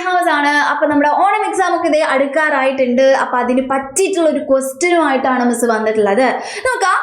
House ആണ്. അപ്പൊ നമ്മുടെ ഓണം എക്സാം ഒക്കെ ഇതേ അടുക്കാറായിട്ടുണ്ട്. അപ്പൊ അതിന് പറ്റിയിട്ടുള്ള ഒരു ക്വസ്റ്റ്യനുമായിട്ടാണ് മിസ് വന്നിട്ടുള്ളത്. നോക്കാം,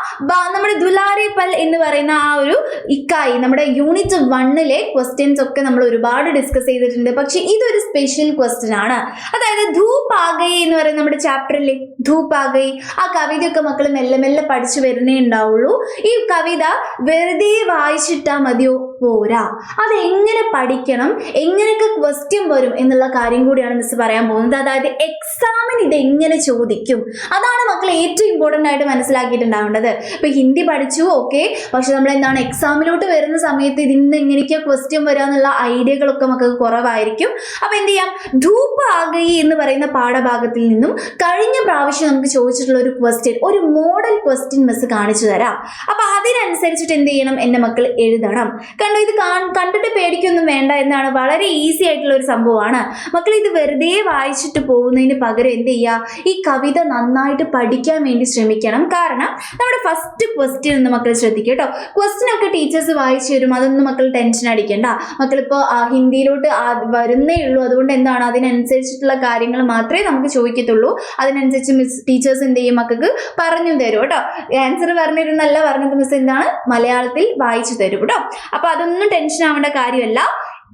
നമ്മുടെ ദുലാരെ പൽ എന്ന് പറയുന്ന ആ ഒരു ഇക്കായി നമ്മുടെ യൂണിറ്റ് 1-ലെ ക്വസ്റ്റ്യൻസ് ഒക്കെ നമ്മൾ ഒരുപാട് ഡിസ്കസ് ചെയ്തിട്ടുണ്ട്. പക്ഷെ ഇതൊരു സ്പെഷ്യൽ ക്വസ്റ്റ്യൻ ആണ്. അതായത് ധൂപ് ആ ഗയി എന്ന് പറയുന്ന നമ്മുടെ ചാപ്റ്ററിലെ ധൂപ് ആ ഗയി, ആ കവിതയൊക്കെ മക്കൾ മെല്ലെ മെല്ലെ പഠിച്ചു വരുന്നേ ഉണ്ടാവുള്ളൂ. ഈ കവിത വെറുതെ വായിച്ചിട്ടാ മതിയോ? പോരാ. അതെങ്ങനെ പഠിക്കണം, എങ്ങനെയൊക്കെ ക്വസ്റ്റ്യൻ വരും എന്നുള്ള കാര്യം കൂടിയാണ് മിസ് പറയാൻ പോകുന്നത്. അതായത് എക്സാമിന് ഇതെങ്ങനെ ചോദിക്കും, അതാണ് മക്കൾ ഏറ്റവും ഇമ്പോർട്ടൻ്റ് ആയിട്ട് മനസ്സിലാക്കിയിട്ടുണ്ടാവേണ്ടത്. ഇപ്പൊ ഹിന്ദി പഠിച്ചു, ഓക്കെ, പക്ഷെ നമ്മൾ എന്താണ് എക്സാമിലോട്ട് വരുന്ന സമയത്ത് ഇതിന്ന് എങ്ങനെയൊക്കെ ക്വസ്റ്റ്യൻ വരിക എന്നുള്ള ഐഡിയകളൊക്കെ മക്കൾക്ക് കുറവായിരിക്കും. അപ്പൊ എന്ത് ചെയ്യാം, ധൂപ് ആ ഗയി എന്ന് പറയുന്ന പാഠഭാഗത്തിൽ നിന്നും കഴിഞ്ഞ പ്രാവശ്യം നമുക്ക് ചോദിച്ചിട്ടുള്ള ഒരു ക്വസ്റ്റ്യൻ, ഒരു മോഡൽ ക്വസ്റ്റ്യൻ മിസ് കാണിച്ചു തരാം. അപ്പൊ അതിനനുസരിച്ചിട്ട് എന്ത് ചെയ്യണം, എൻ്റെ മക്കൾ എഴുതണം. കണ്ടോ, ഇത് കണ്ടിട്ട് പേടിക്കൊന്നും വേണ്ട എന്നാണ്, വളരെ ഈസി ആയിട്ടുള്ള ഒരു സംഭവമാണ് മക്കൾ. ഇത് വെറുതെ വായിച്ചിട്ട് പോകുന്നതിന് പകരം എന്ത് ചെയ്യുക, ഈ കവിത നന്നായിട്ട് പഠിക്കാൻ വേണ്ടി ശ്രമിക്കണം. കാരണം നമ്മുടെ ഫസ്റ്റ് ക്വസ്റ്റ്യൻ ഒന്ന് മക്കൾ ശ്രദ്ധിക്കുക കേട്ടോ. ക്വസ്റ്റ്യൻ ഒക്കെ ടീച്ചേഴ്സ് വായിച്ചു തരും, അതൊന്നും മക്കൾ ടെൻഷൻ അടിക്കണ്ട. മക്കളിപ്പോൾ ഹിന്ദിയിലോട്ട് വരുന്നേ ഉള്ളൂ, അതുകൊണ്ട് എന്താണ് അതിനനുസരിച്ചിട്ടുള്ള കാര്യങ്ങൾ മാത്രമേ നമുക്ക് ചോദിക്കത്തുള്ളൂ. അതിനനുസരിച്ച് ടീച്ചേഴ്സ് എന്ത് ചെയ്യും, മക്കൾക്ക് പറഞ്ഞു തരും കേട്ടോ. ആൻസർ പറഞ്ഞിരുന്നല്ല പറഞ്ഞത് മിസ് എന്താണ് മലയാളത്തിൽ വായിച്ചു തരും കേട്ടോ. അപ്പൊ അതൊന്നും ടെൻഷൻ ആവേണ്ട കാര്യമല്ല.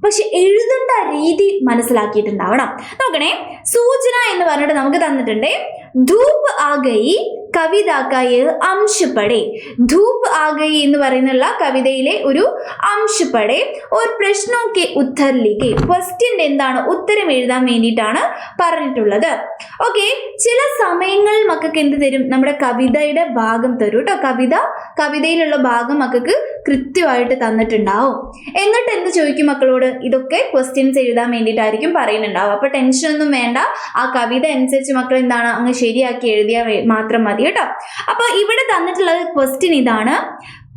പക്ഷെ എഴുതേണ്ട രീതി മനസ്സിലാക്കിയിട്ടുണ്ടാവണം. നോക്കണേ, സൂചന എന്ന് പറഞ്ഞിട്ട് നമുക്ക് തന്നിട്ടുണ്ട്. ധൂപ് ആ ഗയി കവിത का ये अंश पढ़े. धूप आ गई എന്ന് പറയുന്ന കവിതയിലെ ഒരു अंश पढ़े और प्रश्नों के उत्तर लिखे. ക്വസ്റ്റ്യന്റെ എന്താണ് ഉത്തരം എഴുതാൻ വേണ്ടിയിട്ടാണ് പറഞ്ഞിട്ടുള്ളത്. ഓക്കെ, ചില സമയങ്ങളിൽ മക്കൾക്ക് എന്ത് തരും, നമ്മുടെ കവിതയുടെ ഭാഗം തരും കേട്ടോ. കവിതയിലുള്ള ഭാഗം മക്കൾക്ക് കൃത്യമായിട്ട് തന്നിട്ടുണ്ടാവും. എന്നിട്ട് എന്ത് ചോദിക്കും മക്കളോട്, ഇതൊക്കെ ക്വസ്റ്റ്യൻസ് എഴുതാൻ വേണ്ടിയിട്ടായിരിക്കും പറയുന്നുണ്ടാവും. അപ്പൊ ടെൻഷനൊന്നും വേണ്ട, ആ കവിത അനുസരിച്ച് മക്കൾ എന്താണ് അങ്ങ് ശരിയാക്കി എഴുതിയാൽ മാത്രം മതി കേട്ടോ. അപ്പൊ ഇവിടെ തന്നിട്ടുള്ള ക്വസ്റ്റ്യൻ ഇതാണ്,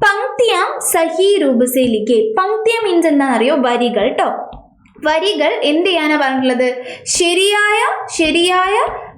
പങ്ക്തിയാം സഹി രൂപസേ ലിഖേ. പങ്ക്തിയ മീൻസ് എന്താണെന്നറിയോ, വരികൾ കേട്ടോ. വരികൾ എന്ത് ചെയ്യാനാ പറഞ്ഞിട്ടുള്ളത്, ശരിയായ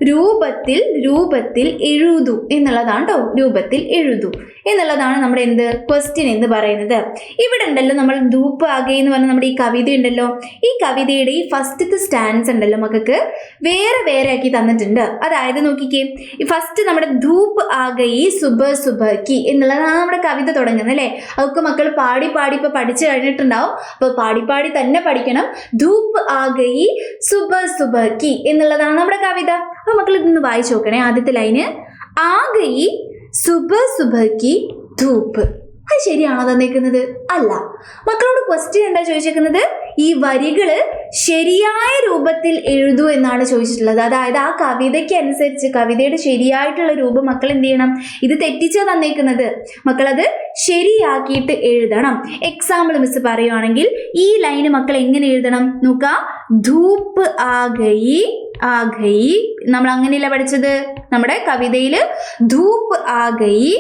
രൂപത്തിൽ എഴുതൂ എന്നുള്ളതാണ് കേട്ടോ. രൂപത്തിൽ എഴുതൂ എന്നുള്ളതാണ് നമ്മുടെ എന്ത് ക്വസ്റ്റ്യൻ എന്ന് പറയുന്നത്. ഇവിടെ ഉണ്ടല്ലോ നമ്മൾ ധൂപ് ആ ഗയി എന്ന് പറഞ്ഞ നമ്മുടെ ഈ കവിത ഉണ്ടല്ലോ, ഈ കവിതയുടെ ഈ ഫസ്റ്റത്തെ സ്റ്റാൻസ് ഉണ്ടല്ലോ മക്കൾക്ക് വേറെ ആക്കി തന്നിട്ടുണ്ട്. അതായത് നോക്കിക്കേ, ഈ ഫസ്റ്റ് നമ്മുടെ ധൂപ് ആ ഗയി സുബഹ് കി എന്നുള്ളതാണ് നമ്മുടെ കവിത തുടങ്ങുന്നത് അല്ലേ. അതൊക്കെ മക്കൾ പാടി ഇപ്പൊ പഠിച്ചു കഴിഞ്ഞിട്ടുണ്ടാവും. അപ്പൊ പാടി തന്നെ പഠിക്കണം. ധൂപ് ആ ഗയി സുബഹ് കി എന്നുള്ളതാണ് നമ്മുടെ കവിത. അപ്പൊ മക്കൾ ഇതൊന്ന് വായിച്ചു നോക്കണേ. ആദ്യത്തെ ലൈന്, ആ ഗയി സുബഹ് കി ധൂപ്. അത് ശരിയാണോ തന്നേക്കുന്നത്? അല്ല. മക്കളോട് ക്വസ്റ്റ്യൻ എന്താ ചോദിച്ചേക്കുന്നത്, ഈ വരികള് ശരിയായ രൂപത്തിൽ എഴുതൂ എന്നാണ് ചോദിച്ചിട്ടുള്ളത്. അതായത് ആ കവിതയ്ക്ക് അനുസരിച്ച് കവിതയുടെ ശരിയായിട്ടുള്ള രൂപം മക്കൾ എന്ത് ചെയ്യണം, ഇത് തെറ്റിച്ചാ തന്നേക്കുന്നത്, മക്കളത് ശരിയാക്കിയിട്ട് എഴുതണം. എക്സാമ്പിൾ മിസ് പറയുവാണെങ്കിൽ ഈ ലൈന് മക്കൾ എങ്ങനെ എഴുതണം നോക്കാം. ധൂപ് ആ ഗയി നമ്മൾ അങ്ങനെയല്ല പഠിച്ചത്. നമ്മുടെ കവിതയില് ധൂപ് ആ ഗയി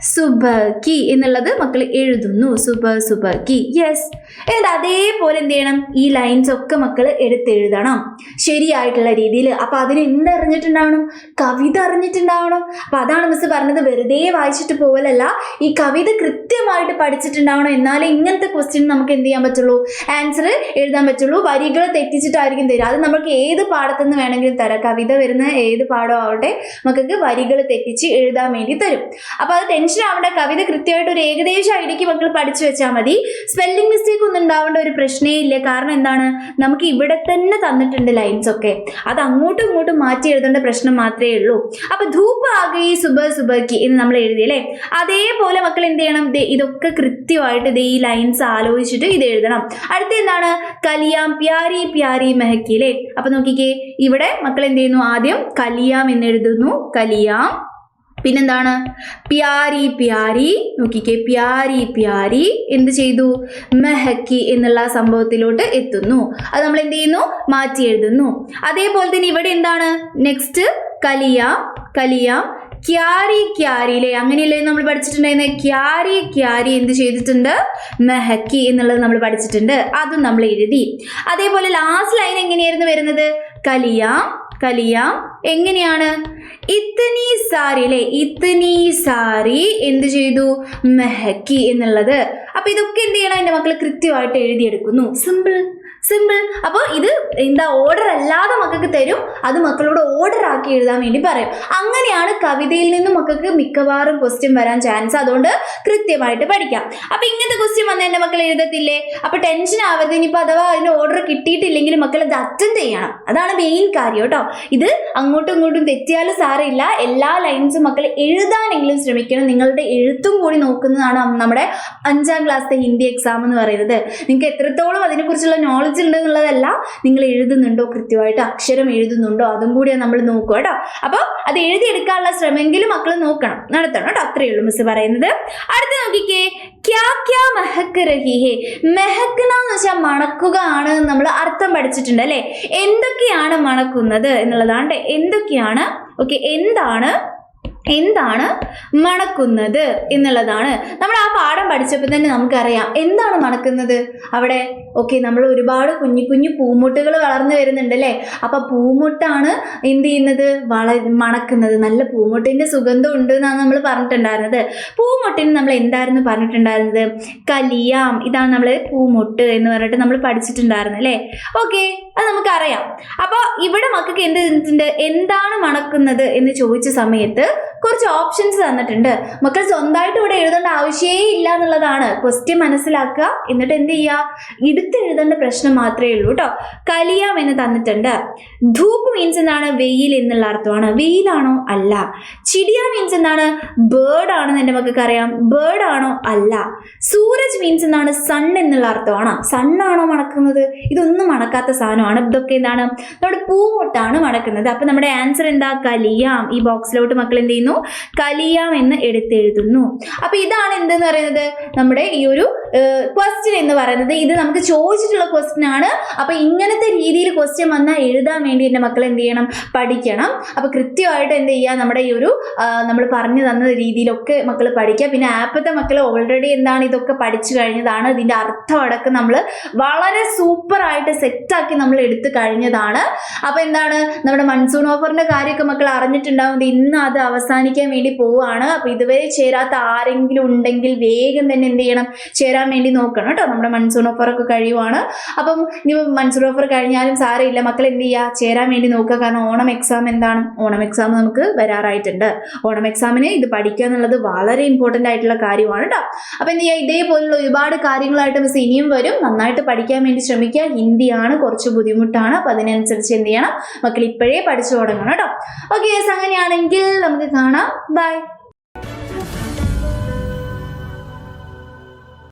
സുബഹ് കി എന്നുള്ളത് മക്കൾ എഴുതുന്നു. സുബഹ് കി. യെസ്. എന്നിട്ട് അതേപോലെ എന്ത് ചെയ്യണം, ഈ ലൈൻസ് ഒക്കെ മക്കൾ എടുത്തെഴുതണം ശരിയായിട്ടുള്ള രീതിയിൽ. അപ്പൊ അതിന് എന്തറിഞ്ഞിട്ടുണ്ടാവണം, കവിത അറിഞ്ഞിട്ടുണ്ടാവണം. അപ്പൊ അതാണ് മിസ് പറഞ്ഞത്, വെറുതെ വായിച്ചിട്ട് പോകലല്ല, ഈ കവിത കൃത്യമായിട്ട് പഠിച്ചിട്ടുണ്ടാവണം. എന്നാലേ ഇങ്ങനത്തെ ക്വസ്റ്റ്യൻ നമുക്ക് എന്ത് ചെയ്യാൻ പറ്റുള്ളൂ, ആൻസർ എഴുതാൻ പറ്റുള്ളൂ. വരികൾ തെറ്റിച്ചിട്ടായിരിക്കും തരിക. അത് നമുക്ക് ഏത് പാഠത്തുനിന്ന് വേണമെങ്കിലും തരാം. കവിത വരുന്ന ഏത് പാഠം ആവട്ടെ, മക്കൾക്ക് വരികൾ തെറ്റിച്ച് എഴുതാൻ വേണ്ടി തരും. അപ്പൊ അത് ടെൻഷൻ ആവേണ്ട, കവിത കൃത്യമായിട്ട് ഒരു ഏകദേശം ഐഡിയക്ക് മക്കൾ പഠിച്ചു വെച്ചാൽ മതി. സ്പെല്ലിംഗ് മിസ്റ്റേക്ക് ഒന്നും ഉണ്ടാവേണ്ട ഒരു പ്രശ്നേ ഇല്ല. കാരണം എന്താണ്, നമുക്ക് ഇവിടെ തന്നെ തന്നിട്ടുണ്ട് ലൈൻസ് ഒക്കെ, അത് അങ്ങോട്ടും ഇങ്ങോട്ടും മാറ്റി എഴുതേണ്ട പ്രശ്നം മാത്രമേ ഉള്ളൂ. അപ്പൊ ധൂപ് ആ ഗയി സുബഹ് കി എന്ന് നമ്മൾ എഴുതിയല്ലേ, അതേപോലെ മക്കൾ എന്ത് ചെയ്യണം, ഇതൊക്കെ കൃത്യമായിട്ട് ഈ ലൈൻസ് ആലോചിച്ചിട്ട് ഇത് എഴുതണം. അടുത്ത എന്താണ്, കലിയാം പ്യാരി മെഹക്കി അല്ലേ. അപ്പൊ നോക്കിക്കേ, ഇവിടെ മക്കൾ എന്ത് ചെയ്യുന്നു, ആദ്യം കലിയാം എന്ന് എഴുതുന്നു, കലിയാം. പിന്നെന്താണ്, പ്യാരി നോക്കിക്കേ, പ്യാരി എന്ത് ചെയ്തു, മെഹക്കി എന്നുള്ള സംഭവത്തിലോട്ട് എത്തുന്നു. അത് നമ്മൾ എന്ത് ചെയ്യുന്നു, മാറ്റി എഴുതുന്നു. അതേപോലെ തന്നെ ഇവിടെ എന്താണ് നെക്സ്റ്റ്, കലിയാം ക്യാരിയിലെ അങ്ങനെയല്ലേ നമ്മൾ പഠിച്ചിട്ടുണ്ടായിരുന്നത്. ക്യാരി എന്ത് ചെയ്തിട്ടുണ്ട്, മെഹക്കി എന്നുള്ളത് നമ്മൾ പഠിച്ചിട്ടുണ്ട്, അതും നമ്മൾ എഴുതി. അതേപോലെ ലാസ്റ്റ് ലൈൻ എങ്ങനെയായിരുന്നു വരുന്നത്, കലിയാം എങ്ങനെയാണ്, ഇത്തനി സാരി എന്ത് ചെയ്തു, മെഹക്കി എന്നുള്ളത്. അപ്പൊ ഇതൊക്കെ എന്ത് ചെയ്യണം, എൻ്റെ മക്കൾ കൃത്യമായിട്ട് എഴുതിയെടുക്കുന്നു. സിമ്പിൾ. അപ്പോൾ ഇത് എന്താ ഓർഡർ അല്ലാതെ മക്കൾക്ക് തരും, അത് മക്കളോട് ഓർഡർ ആക്കി എഴുതാൻ വേണ്ടി പറയും. അങ്ങനെയാണ് കവിതയിൽ നിന്നും മക്കൾക്ക് മിക്കവാറും ക്വസ്റ്റ്യൻ വരാൻ ചാൻസ്. അതുകൊണ്ട് കൃത്യമായിട്ട് പഠിക്കാം. അപ്പൊ ഇങ്ങനത്തെ ക്വസ്റ്റ്യൻ വന്ന എന്റെ മക്കൾ എഴുതത്തില്ലേ? അപ്പൊ ടെൻഷൻ ആവരുത്. ഇനിയിപ്പോ അഥവാ അതിന്റെ ഓർഡർ കിട്ടിയിട്ടില്ലെങ്കിൽ മക്കൾ അത് അറ്റൻഡ് ചെയ്യണം. അതാണ് മെയിൻ കാര്യം കേട്ടോ. ഇത് അങ്ങോട്ടും ഇങ്ങോട്ടും തെറ്റിയാലും സാരമില്ല, എല്ലാ ലൈൻസും മക്കൾ എഴുതാനെങ്കിലും ശ്രമിക്കണം. നിങ്ങളുടെ എഴുത്തും കൂടി നോക്കുന്നതാണ് നമ്മുടെ 5ാം ക്ലാസ്സിലെ ഹിന്ദി എക്സാം എന്ന് പറയുന്നത്. നിങ്ങൾക്ക് എത്രത്തോളം അതിനെക്കുറിച്ചുള്ള നോളജ് ഉണ്ട് എന്നുള്ളതല്ല, നിങ്ങൾ എഴുതുന്നുണ്ടോ, കൃത്യമായിട്ട് അക്ഷരം എഴുതുന്നുണ്ടോ, അതും കൂടി നമ്മൾ നോക്കുക കേട്ടോ. അപ്പോൾ അത് എഴുതിയെടുക്കാനുള്ള ശ്രമമെങ്കിലും മക്കൾ നടത്തണം കേട്ടോ. അത്രയേ ഉള്ളൂ മിസ് പറയുന്നത്. അടുത്ത നോക്കിക്കേ, ക്യാ ക്യാ മെഹക്ക് രഹി ഹേ. മെഹക്കന എന്ന് വെച്ചാൽ മണക്കുക ആണ്. നമ്മൾ അർത്ഥം പഠിച്ചിട്ടുണ്ട് അല്ലെ. എന്തൊക്കെയാണ് മണക്കുന്നത് എന്നുള്ളതാണ്. എന്തൊക്കെയാണ്, ഓക്കെ, എന്താണ് മണക്കുന്നത് എന്നുള്ളതാണ്. നമ്മൾ ആ പാഠം പഠിച്ചപ്പോൾ തന്നെ നമുക്കറിയാം എന്താണ് മണക്കുന്നത്. അവിടെ ഓക്കെ, നമ്മൾ ഒരുപാട് കുഞ്ഞു കുഞ്ഞു പൂമുട്ടുകൾ വളർന്നു വരുന്നുണ്ട് അല്ലേ. അപ്പൊ പൂമുട്ടാണ് എന്ത് ചെയ്യുന്നത്, മണക്കുന്നത്. നല്ല പൂമുട്ടിന്റെ സുഗന്ധം ഉണ്ട് എന്നാണ് നമ്മൾ പറഞ്ഞിട്ടുണ്ടായിരുന്നത്. പൂമുട്ടിന് നമ്മൾ എന്തായിരുന്നു പറഞ്ഞിട്ടുണ്ടായിരുന്നത്? കലിയാം. ഇതാണ് നമ്മൾ പൂമുട്ട് എന്ന് പറഞ്ഞിട്ട് നമ്മൾ പഠിച്ചിട്ടുണ്ടായിരുന്നു അല്ലേ. ഓക്കെ, അത് നമുക്കറിയാം. അപ്പൊ ഇവിടെ മക്കൾക്ക് എന്താണ് മണക്കുന്നത് എന്ന് ചോദിച്ച സമയത്ത് കുറച്ച് ഓപ്ഷൻസ് തന്നിട്ടുണ്ട്. മക്കൾ സ്വന്തമായിട്ട് ഇവിടെ എഴുതേണ്ട ആവശ്യമേ ഇല്ല എന്നുള്ളതാണ്. ക്വസ്റ്റ്യൻ മനസ്സിലാക്കുക, എന്നിട്ട് എന്ത് ചെയ്യുക, എടുത്തെഴുതേണ്ട പ്രശ്നം മാത്രമേ ഉള്ളൂ കേട്ടോ. കലിയാം എന്ന് തന്നിട്ടുണ്ട്. ധൂപ്പ് മീൻസ് എന്താണ്? വെയിൽ എന്നുള്ള അർത്ഥമാണ്. വെയിലാണോ? അല്ല. ചിടിയ മീൻസ് എന്താണ്? ബേർഡ് ആണെന്ന് എൻ്റെ മക്കൾക്ക് അറിയാം. ബേർഡ് ആണോ? അല്ല. സൂരജ് മീൻസ് എന്താണ്? സൺ എന്നുള്ള അർത്ഥമാണ്. സണ്ണാണോ മണക്കുന്നത്? ഇതൊന്നും മണക്കാത്ത സാധനമാണ്. ഇതൊക്കെ എന്താണ്? നമ്മുടെ പൂമുട്ടാണ് മണക്കുന്നത്. അപ്പൊ നമ്മുടെ ആൻസർ എന്താ? കലിയാം. ഈ ബോക്സിലോട്ട് മക്കൾ എന്ത് ചെയ്യുന്നു? കലിയാം എന്ന് എടുത്തെഴുതുന്നു. അപ്പൊ ഇതാണ് എന്തെന്ന് പറയുന്നത്, നമ്മുടെ ഈ ഒരു ക്വസ്റ്റ്യൻ എന്ന് പറയുന്നത്. ഇത് നമുക്ക് ചോദിച്ചിട്ടുള്ള ക്വസ്റ്റ്യൻ ആണ്. അപ്പൊ ഇങ്ങനത്തെ രീതിയിൽ ക്വസ്റ്റ്യൻ വന്നാൽ എഴുതാൻ വേണ്ടി എൻ്റെ മക്കൾ എന്ത് ചെയ്യണം? പഠിക്കണം. അപ്പൊ കൃത്യമായിട്ട് എന്ത് ചെയ്യുക, നമ്മുടെ ഈ ഒരു നമ്മൾ പറഞ്ഞു തന്ന രീതിയിലൊക്കെ മക്കൾ പഠിക്കുക. പിന്നെ ആപ്പത്തെ മക്കൾ ഓൾറെഡി എന്താണ് ഇതൊക്കെ പഠിച്ചു കഴിഞ്ഞതാണ്. ഇതിന്റെ അർത്ഥം അടക്കം നമ്മൾ വളരെ സൂപ്പർ ആയിട്ട് സെറ്റാക്കി നമ്മൾ എടുത്തു കഴിഞ്ഞതാണ്. അപ്പൊ എന്താണ്, നമ്മുടെ മൺസൂൺ ഓഫറിന്റെ കാര്യമൊക്കെ മക്കൾ അറിഞ്ഞിട്ടുണ്ടാവും. ഇന്ന് അത് അവസാനിക്കാൻ വേണ്ടി പോവുകയാണ്. അപ്പൊ ഇതുവരെ ചേരാത്ത ആരെങ്കിലും ഉണ്ടെങ്കിൽ വേഗം തന്നെ എന്ത് ചെയ്യണം? ചേരാൻ വേണ്ടി നോക്കണം കേട്ടോ. നമ്മുടെ മൺസൂൺ ഓഫർ ഒക്കെ കഴിയുവാണ്. അപ്പം ഇനി മൺസൂൺ ഓഫർ കഴിഞ്ഞാലും സാരമില്ല, മക്കൾ എന്ത് ചെയ്യുക? ചേരാൻ വേണ്ടി നോക്കുക. കാരണം ഓണം എക്സാം എന്താണ്? ഓണം എക്സാം നമുക്ക് വരാറായിട്ടുണ്ട്. ഓണം എക്സാമിന് ഇത് പഠിക്കുക എന്നുള്ളത് വളരെ ഇമ്പോർട്ടൻ്റ് ആയിട്ടുള്ള കാര്യമാണ് കേട്ടോ. അപ്പൊ എന്ത് ചെയ്യുക, ഇതേപോലുള്ള ഒരുപാട് കാര്യങ്ങളായിട്ട് മിസ് ഇനിയും വരും. നന്നായിട്ട് പഠിക്കാൻ വേണ്ടി ശ്രമിക്കുക. ഹിന്ദിയാണ് കുറച്ച് ബുദ്ധിമുട്ടാണ്. അപ്പൊ അതിനനുസരിച്ച് എന്ത് ചെയ്യണം? മക്കൾ ഇപ്പോഴേ പഠിച്ചു തുടങ്ങണം കേട്ടോ. ഓക്കെ, അങ്ങനെയാണെങ്കിൽ നമുക്ക് കാണാം. ബൈ.